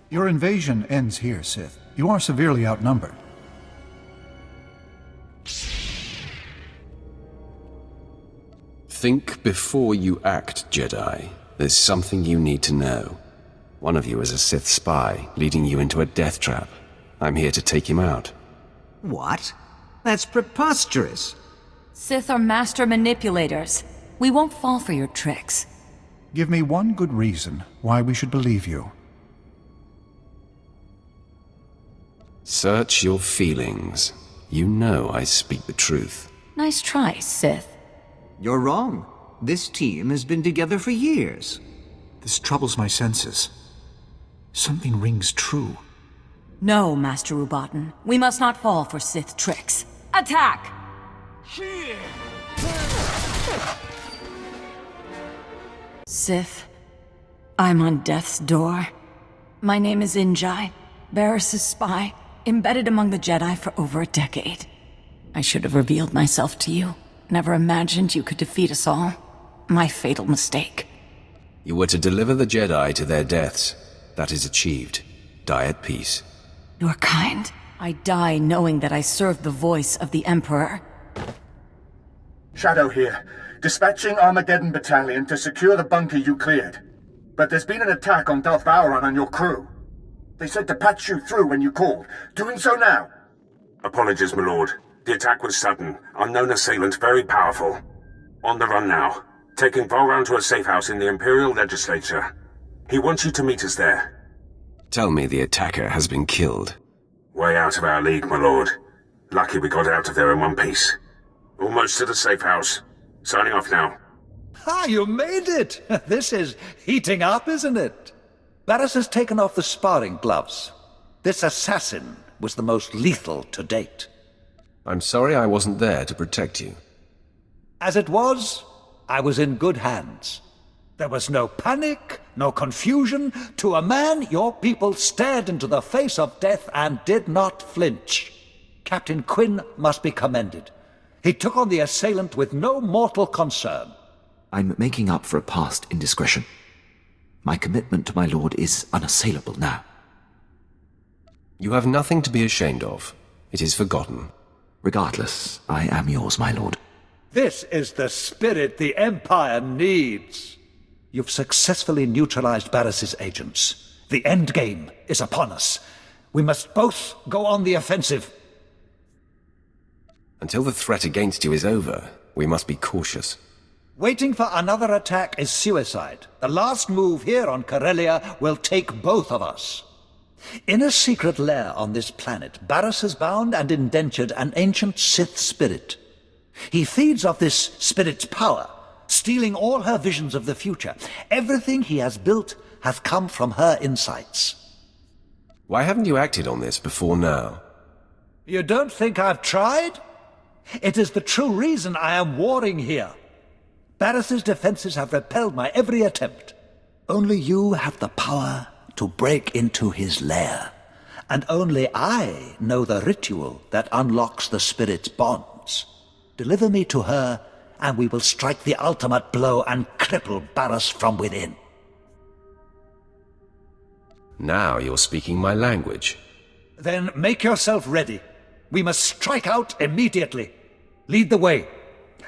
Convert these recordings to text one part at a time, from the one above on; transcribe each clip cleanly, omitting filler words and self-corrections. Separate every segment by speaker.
Speaker 1: Your invasion ends here, Sith. You are severely outnumbered.
Speaker 2: Think before you act, Jedi. There's something you need to know. One of you is a Sith spy, leading you into a death trap. I'm here to take him out.
Speaker 3: What? That's preposterous.
Speaker 4: Sith are master manipulators. We won't fall for your tricks.
Speaker 1: Give me one good reason why we should believe you.
Speaker 2: Search your feelings. You know I speak the truth.
Speaker 4: Nice try, Sith.
Speaker 3: You're wrong. This team has been together for years.
Speaker 5: This troubles my senses. Something rings true.
Speaker 4: No, Master Ubaten. We must not fall for Sith tricks. Attack! Sith, I'm on death's door. My name is Injai, Barris's spy, embedded among the Jedi for over a decade. I should have revealed myself to you. Never imagined you could defeat us all. My fatal mistake.
Speaker 2: You were to deliver the Jedi to their deaths. That is achieved. Die at peace.
Speaker 4: You're kind. I die knowing that I served the voice of the Emperor.
Speaker 6: Shadow here. Dispatching Armageddon Battalion to secure the bunker you cleared. But there's been an attack on Darth Vowron and your crew. They said to patch you through when you called. Doing so now.
Speaker 7: Apologies, my lord. The attack was sudden. Unknown assailant, very powerful. On the run now. Taking Vowron to a safe house in the Imperial Legislature. He wants you to meet us there.
Speaker 2: Tell me the attacker has been killed.
Speaker 7: Way out of our league, my lord. Lucky we got out of there in one piece. Almost to the safe house. Signing off now.
Speaker 8: Ah, you made it! This is heating up, isn't it? Barris has taken off the sparring gloves. This assassin was the most lethal to date.
Speaker 2: I'm sorry I wasn't there to protect you.
Speaker 8: As it was, I was in good hands. There was no panic, no confusion. To a man, your people stared into the face of death and did not flinch. Captain Quinn must be commended. He took on the assailant with no mortal concern.
Speaker 5: I'm making up for a past indiscretion. My commitment to my lord is unassailable now.
Speaker 2: You have nothing to be ashamed of. It is forgotten.
Speaker 5: Regardless, I am yours, my lord.
Speaker 8: This is the spirit the Empire needs. You've successfully neutralized Barris's agents. The end game is upon us. We must both go on the offensive.
Speaker 2: Until the threat against you is over, we must be cautious.
Speaker 8: Waiting for another attack is suicide. The last move here on Corellia will take both of us. In a secret lair on this planet, Barris has bound and indentured an ancient Sith spirit. He feeds off this spirit's power, stealing all her visions of the future. Everything he has built has come from her insights.
Speaker 2: Why haven't you acted on this before now?
Speaker 8: You don't think I've tried? It is the true reason I am warring here. Barris's defenses have repelled my every attempt. Only you have the power to break into his lair, and only I know the ritual that unlocks the spirit's bonds. Deliver me to her, and we will strike the ultimate blow and cripple Barris from within.
Speaker 2: Now you're speaking my language.
Speaker 8: Then make yourself ready. We must strike out immediately. Lead the way.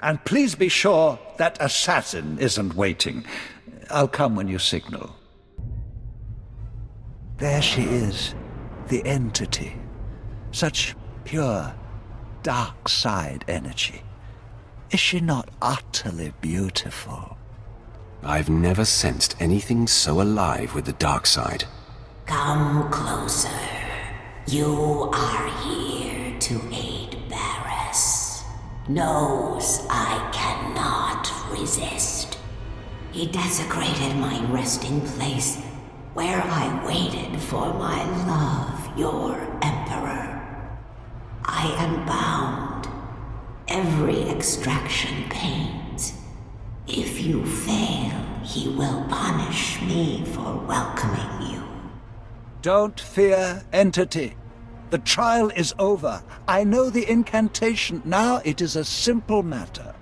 Speaker 8: And please be sure that assassin isn't waiting. I'll come when you signal. There she is, the entity. Such pure, dark side energy. Is she not utterly beautiful?
Speaker 2: I've never sensed anything so alive with the dark side.
Speaker 9: Come closer. You are here to aid Barris. Knows I cannot resist. He desecrated my resting place, where I waited for my love, your Emperor. I am bound. Every extraction pains. If you fail, he will punish me for welcoming you.
Speaker 8: Don't fear, entity. The trial is over. I know the incantation. Now it is a simple matter.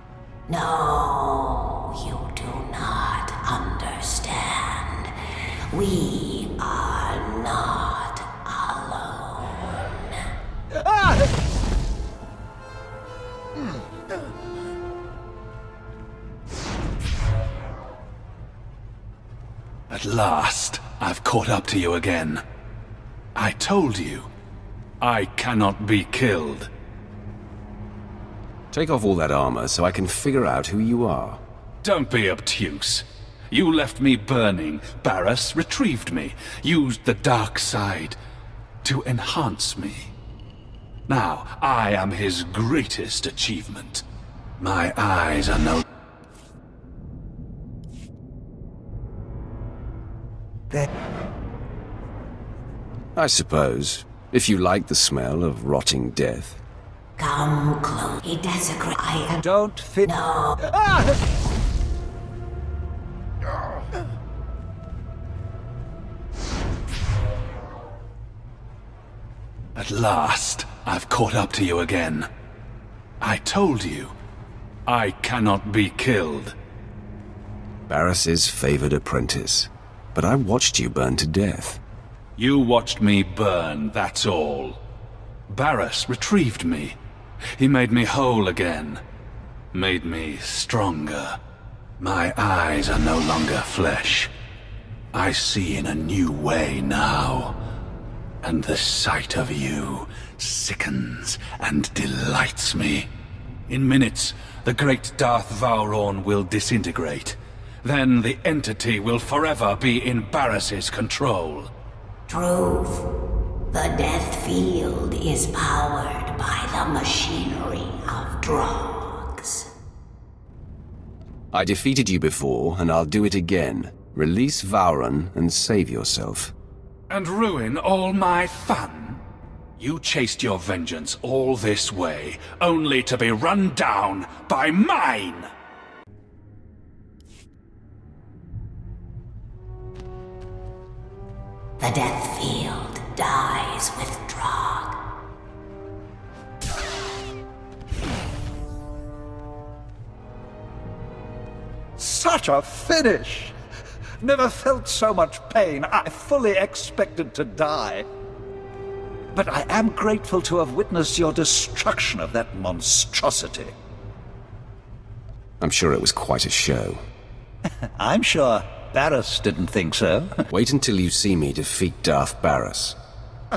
Speaker 9: No, you do not understand. We are not
Speaker 10: At last, I've caught up to you again. I told you, I cannot be killed.
Speaker 2: Take off all that armor so I can figure out who you are.
Speaker 10: Don't be obtuse. You left me burning. Barris retrieved me, used the dark side to enhance me. Now, I am his greatest achievement. My eyes are no...
Speaker 2: I suppose, if you like the smell of rotting death.
Speaker 9: Come close. He desecrates. I am.
Speaker 8: Don't fit.
Speaker 9: No.
Speaker 10: At last, I've caught up to you again. I told you, I cannot be killed.
Speaker 2: Barris's favored apprentice. But I watched you burn to death.
Speaker 10: You watched me burn, that's all. Barris retrieved me. He made me whole again. Made me stronger. My eyes are no longer flesh. I see in a new way now. And the sight of you sickens and delights me. In minutes, the great Darth Vauron will disintegrate. Then the entity will forever be in Barris's control.
Speaker 9: Truth. The death field is powered by the machinery of drugs.
Speaker 2: I defeated you before, and I'll do it again. Release Vauron and save yourself.
Speaker 10: And ruin all my fun? You chased your vengeance all this way, only to be run down by mine!
Speaker 9: The death field dies with drug.
Speaker 8: Such a finish! Never felt so much pain. I fully expected to die. But I am grateful to have witnessed your destruction of that monstrosity.
Speaker 2: I'm sure it was quite a show.
Speaker 8: I'm sure Barris didn't think so.
Speaker 2: Wait until you see me defeat Darth Barris.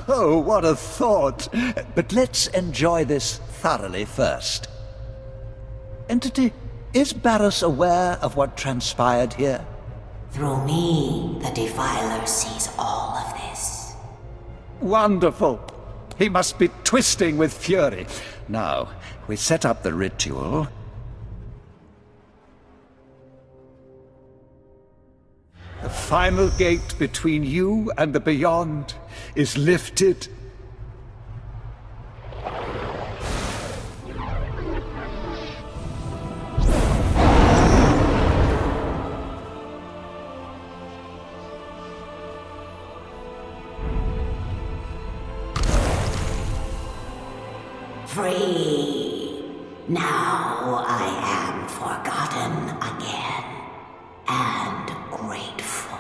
Speaker 8: Oh, what a thought! But let's enjoy this thoroughly first. Entity, is Barris aware of what transpired here?
Speaker 9: Through me, the Defiler sees all of this.
Speaker 8: Wonderful! He must be twisting with fury. Now, we set up the ritual. The final gate between you and the beyond is lifted.
Speaker 9: Free. Now I am forgotten again. And grateful.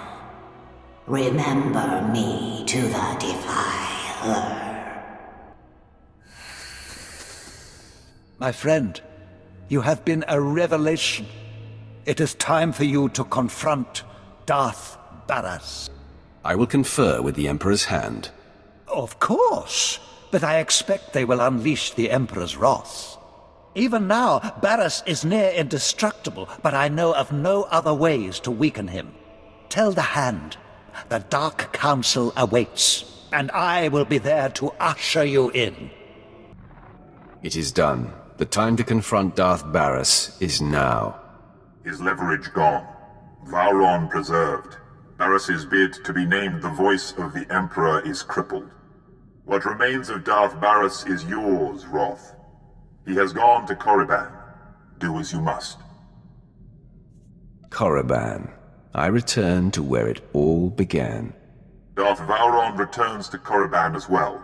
Speaker 9: Remember me to the Defiler.
Speaker 8: My friend, you have been a revelation. It is time for you to confront Darth Barris.
Speaker 2: I will confer with the Emperor's hand.
Speaker 8: Of course, but I expect they will unleash the Emperor's wrath. Even now, Barris is near indestructible, but I know of no other ways to weaken him. Tell the Hand, the Dark Council awaits, and I will be there to usher you in.
Speaker 2: It is done. The time to confront Darth Barris is now.
Speaker 11: His leverage gone. Vauron preserved. Barris's bid to be named the voice of the Emperor is crippled. What remains of Darth Barris is yours, Roth. He has gone to Korriban. Do as you must.
Speaker 2: Korriban. I return to where it all began.
Speaker 11: Darth Vauron returns to Korriban as well.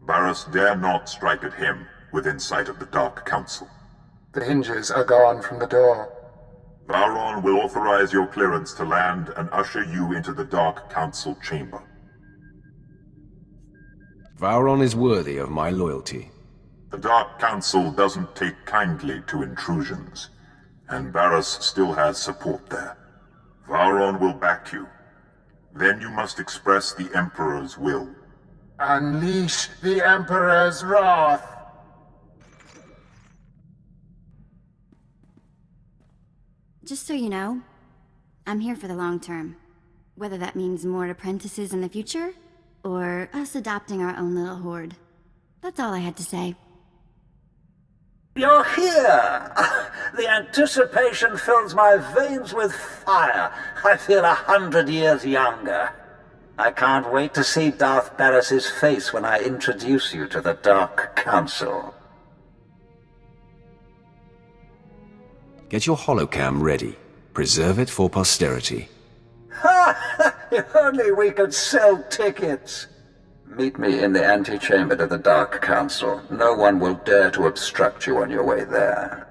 Speaker 11: Barris dare not strike at him within sight of the Dark Council.
Speaker 6: The hinges are gone from the door.
Speaker 11: Vauron will authorize your clearance to land and usher you into the Dark Council chamber.
Speaker 2: Vauron is worthy of my loyalty.
Speaker 11: The Dark Council doesn't take kindly to intrusions, and Barris still has support there. Vauron will back you, Then you must express the Emperor's will.
Speaker 6: Unleash the Emperor's wrath!
Speaker 12: Just so you know, I'm here for the long term. Whether that means more apprentices in the future, or us adopting our own little horde. That's all I had to say.
Speaker 8: You're here! The anticipation fills my veins with fire. I feel 100 years younger. I can't wait to see Darth Barris's face when I introduce you to the Dark Council.
Speaker 2: Get your holocam ready. Preserve it for posterity.
Speaker 8: Ha! If only we could sell tickets! Meet me in the antechamber to the Dark Council. No one will dare to obstruct you on your way there.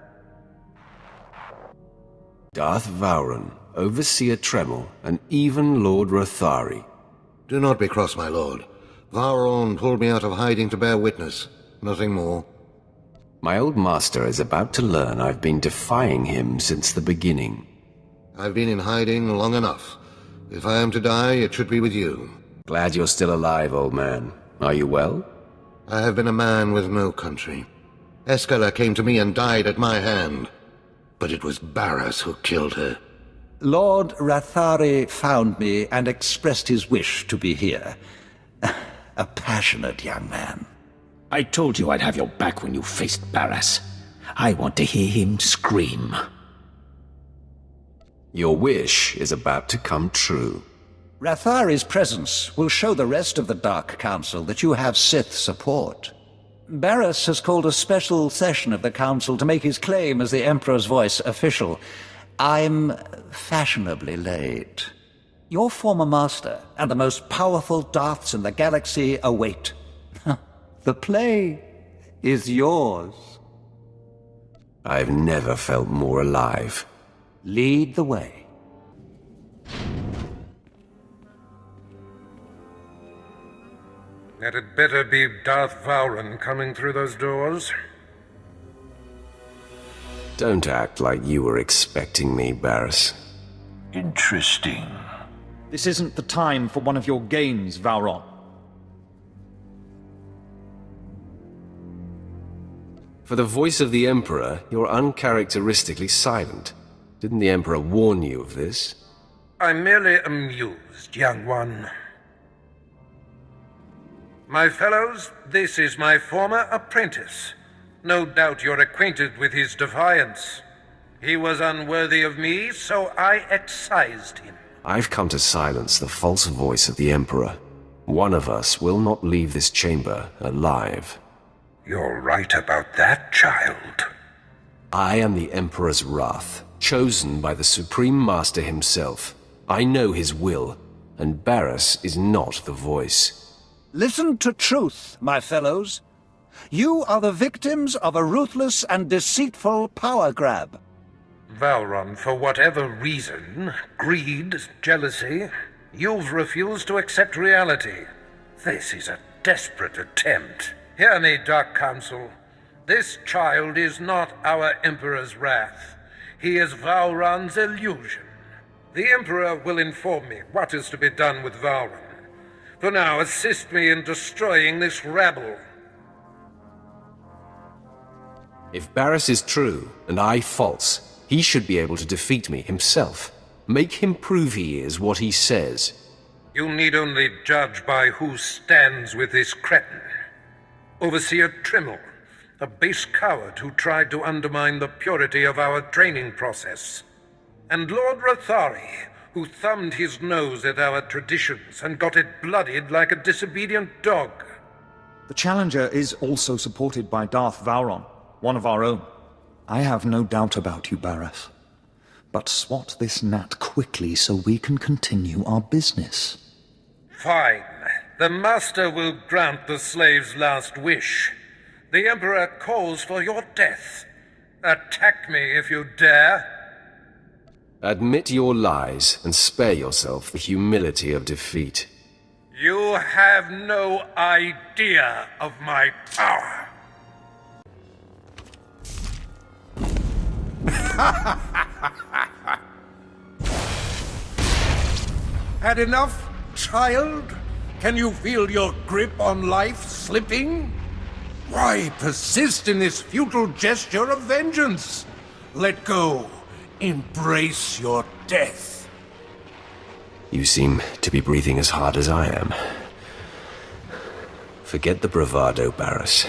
Speaker 2: Darth Vowron, Overseer Tremel, and even Lord Rothari.
Speaker 13: Do not be cross, my lord. Vowron pulled me out of hiding to bear witness. Nothing more.
Speaker 2: My old master is about to learn I've been defying him since the beginning.
Speaker 13: I've been in hiding long enough. If I am to die, it should be with you.
Speaker 2: Glad you're still alive, old man. Are you well?
Speaker 13: I have been a man with no country. Escala came to me and died at my hand. But it was Barris who killed her.
Speaker 8: Lord Rothari found me and expressed his wish to be here. A passionate young man.
Speaker 5: I told you I'd have your back when you faced Barris. I want to hear him scream.
Speaker 2: Your wish is about to come true.
Speaker 8: Rothari's presence will show the rest of the Dark Council that you have Sith support. Barris has called a special session of the Council to make his claim as the Emperor's voice official. I'm fashionably late. Your former master and the most powerful Darths in the galaxy await. The play is yours.
Speaker 2: I've never felt more alive.
Speaker 8: Lead the way.
Speaker 14: That had better be Darth Vowron coming through those doors.
Speaker 2: Don't act like you were expecting me, Barris.
Speaker 15: Interesting.
Speaker 16: This isn't the time for one of your games, Vowron.
Speaker 2: For the voice of the Emperor, you're uncharacteristically silent. Didn't the Emperor warn you of this?
Speaker 14: I'm merely amused, young one. My fellows, this is my former apprentice. No doubt you're acquainted with his defiance. He was unworthy of me, so I excised him.
Speaker 2: I've come to silence the false voice of the Emperor. One of us will not leave this chamber alive.
Speaker 14: You're right about that, child.
Speaker 2: I am the Emperor's wrath, chosen by the Supreme Master himself. I know his will, and Barris is not the voice.
Speaker 8: Listen to truth, my fellows. You are the victims of a ruthless and deceitful power grab.
Speaker 14: Vowron, for whatever reason, greed, jealousy, you've refused to accept reality. This is a desperate attempt. Hear me, Dark Council. This child is not our Emperor's wrath. He is Vowron's illusion. The Emperor will inform me what is to be done with Vowron. For now, assist me in destroying this rabble.
Speaker 2: If Barris is true, and I false, he should be able to defeat me himself. Make him prove he is what he says.
Speaker 14: You need only judge by who stands with this cretin. Overseer Tremel, a base coward who tried to undermine the purity of our training process. And Lord Rothari, who thumbed his nose at our traditions and got it bloodied like a disobedient dog.
Speaker 16: The Challenger is also supported by Darth Vowron, one of our own. I have no doubt about you, Barris. But swat this gnat quickly so we can continue our business.
Speaker 14: Fine. The Master will grant the slave's last wish. The Emperor calls for your death. Attack me if you dare.
Speaker 2: Admit your lies and spare yourself the humility of defeat.
Speaker 14: You have no idea of my power.
Speaker 17: Had enough?
Speaker 14: Child, can you feel your grip on life slipping? Why persist in this futile gesture of vengeance? Let go. Embrace your death.
Speaker 2: You seem to be breathing as hard as I am. Forget the bravado, Barris.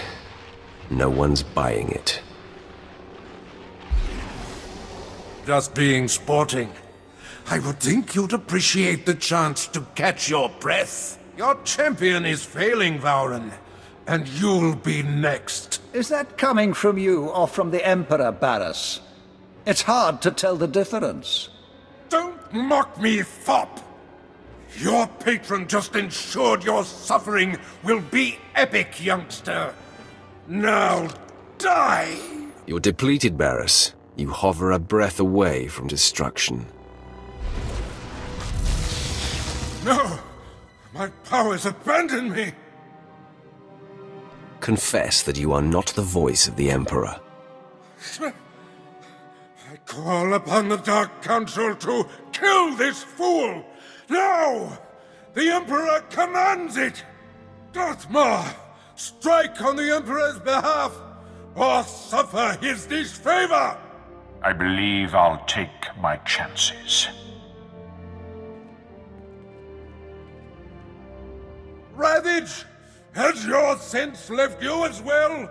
Speaker 2: No one's buying it.
Speaker 14: Just being sporting. I would think you'd appreciate the chance to catch your breath. Your champion is failing, Vauren, and you'll be next.
Speaker 8: Is that coming from you or from the Emperor, Barris? It's hard to tell the difference.
Speaker 14: Don't mock me, fop! Your patron just ensured your suffering will be epic, youngster. Now, die!
Speaker 2: You're depleted, Barris. You hover a breath away from destruction.
Speaker 14: No! My powers abandon me!
Speaker 2: Confess that you are not the voice of the Emperor.
Speaker 14: I call upon the Dark Council to kill this fool! Now! The Emperor commands it! Darth Maul, strike on the Emperor's behalf, or suffer his disfavor!
Speaker 15: I believe I'll take my chances.
Speaker 14: Ravage! Has your sense left you as well?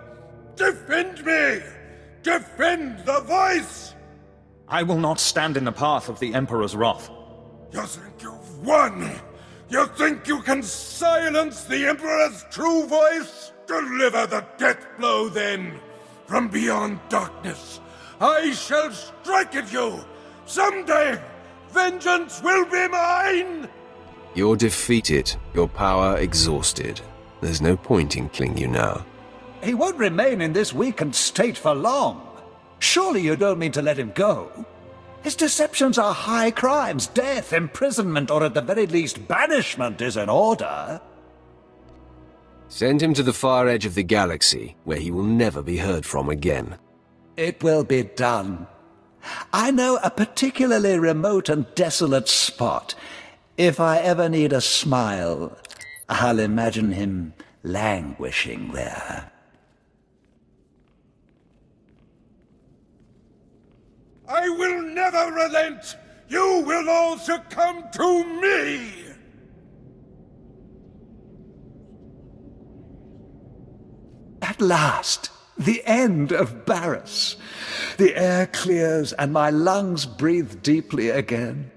Speaker 14: Defend me! Defend the voice!
Speaker 16: I will not stand in the path of the Emperor's wrath.
Speaker 14: You think you've won? You think you can silence the Emperor's true voice? Deliver the death blow, then! From beyond darkness, I shall strike at you! Someday, vengeance will be mine!
Speaker 2: You're defeated, your power exhausted. There's no point in killing you now.
Speaker 8: He won't remain in this weakened state for long. Surely you don't mean to let him go? His deceptions are high crimes. Death, imprisonment, or at the very least banishment is in order.
Speaker 2: Send him to the far edge of the galaxy, where he will never be heard from again.
Speaker 8: It will be done. I know a particularly remote and desolate spot. If I ever need a smile, I'll imagine him languishing there.
Speaker 14: I will never relent! You will all succumb to me!
Speaker 8: At last, the end of Barris. The air clears and my lungs breathe deeply again.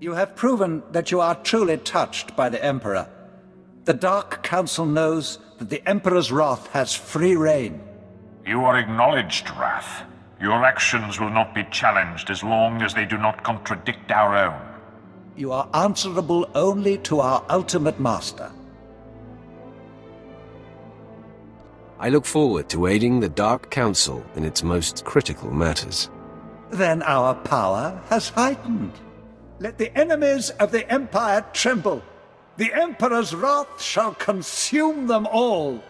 Speaker 8: You have proven that you are truly touched by the Emperor. The Dark Council knows that the Emperor's wrath has free reign.
Speaker 15: You are acknowledged, Wrath. Your actions will not be challenged as long as they do not contradict our own.
Speaker 8: You are answerable only to our ultimate master.
Speaker 2: I look forward to aiding the Dark Council in its most critical matters.
Speaker 8: Then our power has heightened. Let the enemies of the Empire tremble. The Emperor's wrath shall consume them all.